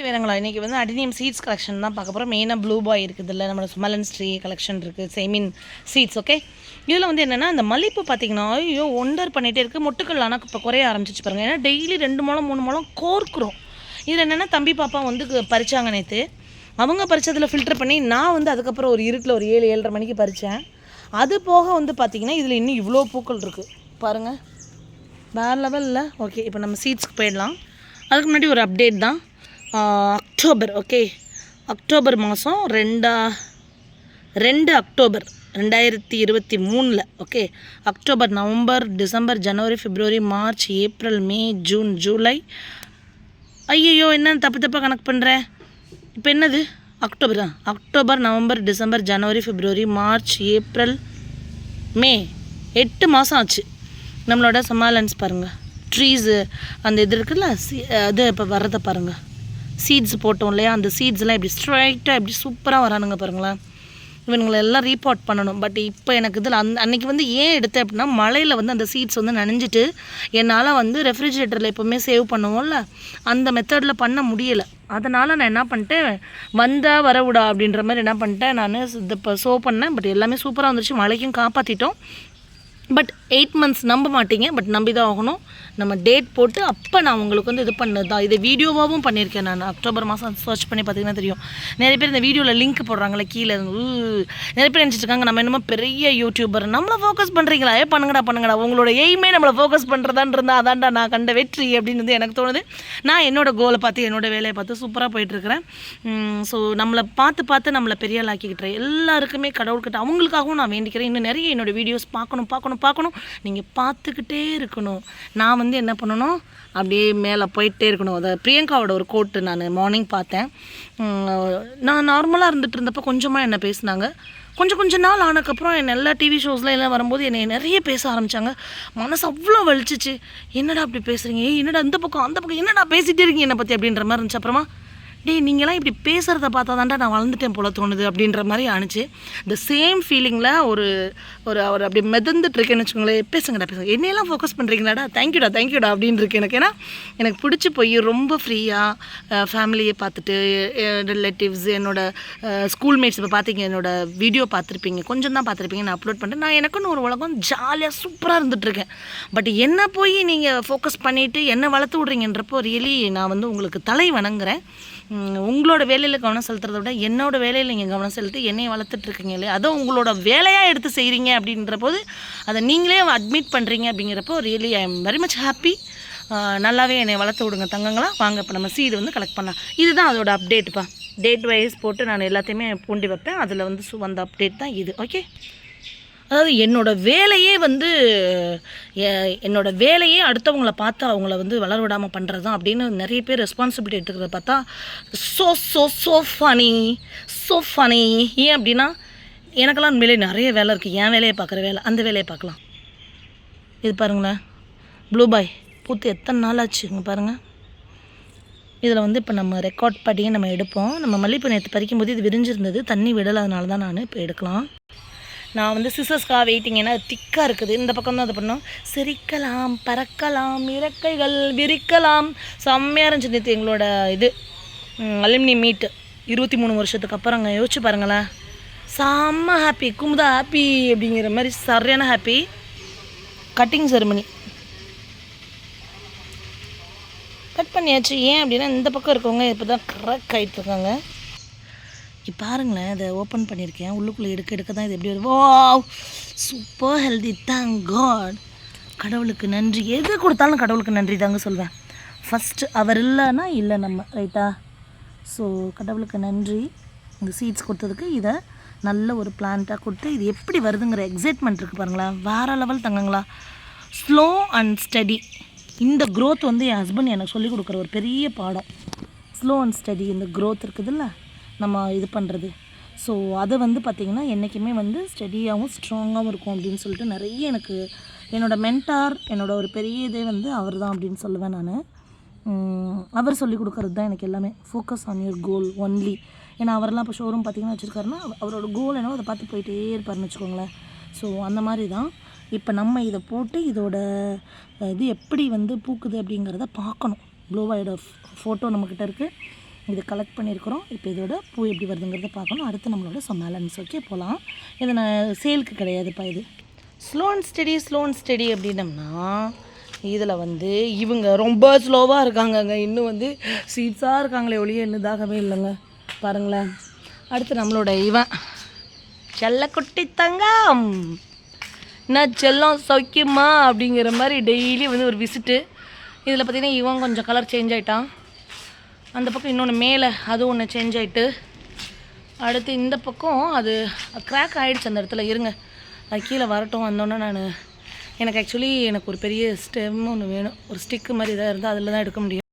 வேறங்களா இன்றைக்கி வந்து adenium seeds collection தான் பார்க்க போகிறோம். மெயினாக ப்ளூ பாய் இருக்குது இல்லை, நம்மளோட சுமலன்ஸ் ட்ரீ கலெக்ஷன் இருக்குது, செமீன் சீட்ஸ். ஓகே, இதில் வந்து என்னென்னா அந்த மல்லிப்பூ பார்த்திங்கன்னா ஐயோ ஒண்டர் பண்ணிகிட்டே இருக்குது. மொட்டுக்கள் ஆனால் இப்போ குறைய ஆரம்பிச்சிச்சு பாருங்கள். ஏன்னா டெய்லி 2 முழம் 3 முழம் கோர்க்குறோம். இதில் என்னென்னா தம்பி பாப்பா வந்து பறிச்சாங்க நேற்று. அவங்க பறித்ததில் ஃபில்டர் பண்ணி நான் வந்து அதுக்கப்புறம் ஒரு இருட்டில் ஒரு 7-7:30 மணிக்கு பறித்தேன். அது போக வந்து பார்த்திங்கன்னா இதில் இன்னும் இவ்வளோ பூக்கள் இருக்குது பாருங்கள், வேறு லெவலில். ஓகே, இப்போ நம்ம சீட்ஸ்க்கு போயிடலாம். அதுக்கு முன்னாடி ஒரு அப்டேட் தான். அக்டோபர், ஓகே, அக்டோபர் மாதம் 2 October 2023. Okay, October, November, December, ஜனவரி, பிப்ரவரி, March, April, May, June, July. ஐயோ என்ன தப்பாக கணக்கு பண்ணுறேன். இப்போ என்னது அக்டோபரா? அக்டோபர், நவம்பர், டிசம்பர், ஜனவரி, பிப்ரவரி, மார்ச், ஏப்ரல், மே, 8 மாதம் ஆச்சு. நம்மளோட சமாலன்ஸ் பாருங்கள், ட்ரீஸு அந்த இது இருக்குல்ல, அது இப்போ வர்றதை பாருங்கள். சீட்ஸ் போட்டோம் இல்லையா, அந்த சீட்ஸ்லாம் இப்படி ஸ்ட்ரைட்டாக இப்படி சூப்பராக வரானுங்க பாருங்களேன். இவனுங்களை எல்லாம் ரீபார்ட் பண்ணணும். பட் இப்போ எனக்கு இதில் அன்றைக்கி வந்து ஏன் எடுத்தேன் அப்படின்னா, மழையில் வந்து அந்த சீட்ஸ் வந்து நனைஞ்சிட்டு என்னால் வந்து ரெஃப்ரிஜிரேட்டரில் எப்போவுமே சேவ் பண்ணுவோம்ல, அந்த மெத்தடில் பண்ண முடியலை. அதனால் நான் என்ன பண்ணிட்டேன், வந்தால் வரவிடா அப்படின்ற மாதிரி என்ன பண்ணிட்டேன், நான் இப்போ ஷோ பண்ணேன். பட் எல்லாமே சூப்பராக வந்துருச்சு, மழைக்கும் காப்பாற்றிட்டோம். பட் 8 months நம்ப மாட்டீங்க, பட் நம்பி தான் ஆகணும். நம்ம டேட் போட்டு அப்போ நான் உங்களுக்கு வந்து இது பண்ணது தான். இதை வீடியோவாகவும் பண்ணியிருக்கேன் நான். அக்டோபர் மாதம் சர்ச் பண்ணி பார்த்தீங்கன்னா தெரியும். நிறைய பேர் இந்த வீடியோவில் லிங்க் போடுறாங்களே கீழே, நிறைய பேர் நினச்சிட்ருக்காங்க நம்ம என்னமோ பெரிய யூடியூபர், நம்மளை ஃபோக்கஸ் பண்ணுறீங்களா? பண்ணுங்கடா, உங்களோட எய்மே நம்மளை ஃபோக்கஸ் பண்ணுறதான்னு இருந்தால் அதான்டா நான் கண்ட வெற்றி அப்படின்னு எனக்கு தோணுது. நான் என்னோடய கோலை பார்த்து என்னோடய வேலையை பார்த்து சூப்பராக போயிட்டுருக்கிறேன். ஸோ நம்மளை பார்த்து நம்மளை பெரிய ஆளாக்கிக்கிட்டேன். எல்லாருக்குமே கடவுள்கிட்ட அவங்களுக்காகவும் நான் வேண்டிக்கிறேன். இன்னும் நிறைய என்னோடய வீடியோஸ் பார்க்கணும். நீங்கள் பார்த்துக்கிட்டே இருக்கணும். நான் வந்து என்ன பண்ணணும், அப்படியே மேலே போயிட்டே இருக்கணும். அதை பிரியங்காவோட ஒரு கோட்டு நான் மார்னிங் பார்த்தேன். நான் நார்மலாக இருந்துகிட்டு இருந்தப்போ கொஞ்சமாக என்ன பேசினாங்க. கொஞ்ச நாள் ஆனதுக்கப்புறம் என்னை எல்லா டிவி ஷோஸில் எல்லாம் வரும்போது என்னை நிறைய பேச ஆரம்பித்தாங்க. மனசு அவ்வளோ வலிச்சிச்சு. என்னடா அப்படி பேசுகிறீங்க, என்னடா இந்த பக்கம் அந்த பக்கம் என்னடா பேசிகிட்டே இருக்கீங்க என்னை பற்றி அப்படின்ற மாதிரி இருந்துச்சு. அப்புறமா நீங்களாம் இப்படி பேசுகிறத பார்த்தா தான்டா நான் வளர்ந்துட்டேன் போல தோணுது அப்படின்ற மாதிரி ஆணுச்சு. இந்த சேம் ஃபீலிங்கில் ஒரு அப்படி மிதந்துட்டுருக்கேன்னு வச்சுக்கோங்களேன். பேசுங்க, என்னையெல்லாம் ஃபோக்கஸ் பண்ணுறீங்களாடா, தேங்க்யூடா அப்படின்னு இருக்கு எனக்கு. ஏன்னா எனக்கு பிடிச்சி போய் ரொம்ப ஃப்ரீயாக ஃபேமிலியை பார்த்துட்டு, ரிலேட்டிவ்ஸ், என்னோடய ஸ்கூல்மேட்ஸ் இப்போ பார்த்தீங்க, என்னோடய வீடியோ பார்த்துருப்பீங்க, கொஞ்சம் தான் பார்த்துருப்பீங்க, நான் அப்லோட் பண்ணிட்டு நான் எனக்குன்னு ஒரு உலகம் ஜாலியாக சூப்பராக இருந்துகிட்ருக்கேன். பட் என்ன போய் நீங்கள் ஃபோக்கஸ் பண்ணிவிட்டு என்னை வளர்த்து விட்றீங்கன்றப்போ ரியலி நான் வந்து உங்களுக்கு தலை வணங்குறேன். உங்களோட வேலையில் கவனம் செலுத்துறத விட என்னோடய வேலையில் நீங்கள் கவனம் செலுத்தி என்னையை வளர்த்துட்ருக்கீங்க இல்லையா, அதை உங்களோட வேலையாக எடுத்து செய்கிறீங்க அப்படின்ற போது அதை நீங்களே அட்மிட் பண்ணுறீங்க அப்படிங்கிறப்போ really I am very much happy. நல்லாவே என்னை வளர்த்து விடுங்க தங்கங்களா. வாங்க இப்போ நம்ம சீடு வந்து கலெக்ட் பண்ணலாம். இதுதான் அதோட அப்டேட்டுப்பா. டேட் வைஸ் போட்டு நான் எல்லாத்தையுமே பூண்டி வைப்பேன். அதில் வந்து வந்த அப்டேட் தான் இது. ஓகே, அதாவது என்னோடய வேலையே அடுத்தவங்கள பார்த்து அவங்கள வந்து வளர விடாமல் பண்ணுறது தான் அப்படின்னு நிறைய பேர் ரெஸ்பான்சிபிலிட்டி எடுத்துக்கிறத பார்த்தா ஸோ ஃபனி. ஏன் அப்படின்னா எனக்கெல்லாம் உண்மையிலே நிறைய வேலை இருக்குது. என் வேலையை பார்க்குற வேலை, அந்த வேலையை பார்க்கலாம். இது பாருங்களேன், ப்ளூ பாய் பூத்து எத்தனை நாள் ஆச்சுங்க பாருங்கள். இதில் வந்து இப்போ நம்ம ரெக்கார்ட் படியே நம்ம எடுப்போம். நம்ம மல்லிப்பூ நேற்று பறிக்கும்போது இது விரிஞ்சிருந்தது, தண்ணி விடலாதனால தான் நான் இப்போ எடுக்கலாம். நான் வந்து சிசர்ஸ்க்காக வெயிட்டிங், ஏன்னா திக்காக இருக்குது. இந்த பக்கம் தான் அது பண்ணோம். சிரிக்கலாம், பறக்கலாம், இறக்கைகள் விரிக்கலாம். செம்மையாக இருந்துச்சு நேற்று எங்களோட இது அலுமினி மீட் 23 வருஷத்துக்கு அப்புறம். அங்கே யோசிச்சு பாருங்களேன், செம்ம ஹாப்பி, குமுதா ஹாப்பி அப்படிங்கிற மாதிரி சரியான ஹாப்பி. கட்டிங் செரிமனி கட் பண்ணியாச்சு. ஏன் அப்படின்னா இந்த பக்கம் இருக்கவங்க இப்போ தான் கரெக்ட் ஆகிட்டுருக்காங்க. இப்போ பாருங்களேன், இதை ஓப்பன் பண்ணியிருக்கேன். உள்ளுக்குள்ளே எடுக்க தான் இது எப்படி வருது. Wow, super healthy, thank God. கடவுளுக்கு நன்றி. எது கொடுத்தாலும் கடவுளுக்கு நன்றி தாங்க சொல்வேன். ஃபஸ்ட்டு அவர் இல்லைன்னா இல்லை நம்ம, ரைட்டா? ஸோ கடவுளுக்கு நன்றி இந்த சீட்ஸ் கொடுத்ததுக்கு. இதை நல்ல ஒரு பிளான்ட்டாக கொடுத்து இது எப்படி வருதுங்கிற எக்ஸைட்மெண்ட் இருக்குது பாருங்களேன். வேறு லெவல் தங்கங்களா. Slow and steady. இந்த க்ரோத் வந்து என் ஹஸ்பண்ட் எனக்கு சொல்லிக் கொடுக்குற ஒரு பெரிய பாடம். ஸ்லோ அண்ட் ஸ்டடி, இந்த க்ரோத் இருக்குதுல்ல நம்ம இது பண்ணுறது. ஸோ அது வந்து பார்த்திங்கன்னா என்றைக்குமே வந்து ஸ்டடியாகவும் ஸ்ட்ராங்காகவும் இருக்கும் அப்படின்னு சொல்லிட்டு நிறைய எனக்கு என்னோடய மென்டார், என்னோடய ஒரு பெரிய இதே வந்து அவர் தான் அப்படின்னு சொல்லுவேன் நான். அவர் சொல்லிக் கொடுக்குறது தான் எனக்கு எல்லாமே. Focus on your goal only. ஏன்னா அவரெல்லாம் இப்போ ஷோரூம் பார்த்திங்கன்னா வச்சுருக்காருன்னா அவரோட கோல் என்னவோ அதை பார்த்து போயிட்டே இருப்பாருன்னு வச்சுக்கோங்களேன். ஸோ அந்த மாதிரி தான் இப்போ நம்ம இதை போட்டு இதோட இது எப்படி வந்து பூக்குது அப்படிங்கிறத பார்க்கணும். ப்ளூவாயோட ஃபோட்டோ நம்மக்கிட்ட இருக்குது. இது கலெக்ட் பண்ணியிருக்கிறோம். இப்போ இதோட பூ எப்படி வருதுங்கிறத பார்க்கணும். அடுத்து நம்மளோட சமேலன்ஸ். ஓகே, போகலாம். இது நான் சேலுக்கு கிடையாதுப்பா. இது ஸ்லோ அண்ட் ஸ்டடி அப்படின்னம்னா இதில் வந்து இவங்க ரொம்ப ஸ்லோவாக இருக்காங்கங்க. இன்னும் வந்து சீட்ஸாக இருக்காங்களே ஒழிய என்னதாகவே இல்லைங்க. பாருங்களேன். அடுத்து நம்மளோட இவன் செல்லக்குட்டி தங்கம், என்ன செல்லம் சௌக்கியமா அப்படிங்கிற மாதிரி டெய்லி வந்து ஒரு விசிட்டு. இதில் பார்த்திங்கன்னா இவன் கொஞ்சம் கலர் சேஞ்ச் ஆகிட்டான். அந்த பக்கம் இன்னொன்று மேலே அது ஒன்று சேஞ்ச் ஆகிட்டு, அடுத்து இந்த பக்கம் அது க்ராக் ஆகிடுச்சு அந்த இடத்துல. இருங்க, அது கீழே வரட்டும். வந்தோன்னே எனக்கு ஆக்சுவலி எனக்கு ஒரு பெரிய ஸ்டெம் ஒன்று வேணும். ஒரு ஸ்டிக்கு மாதிரி எதாவது இருந்தால் அதில் தான் எடுக்க முடியும்.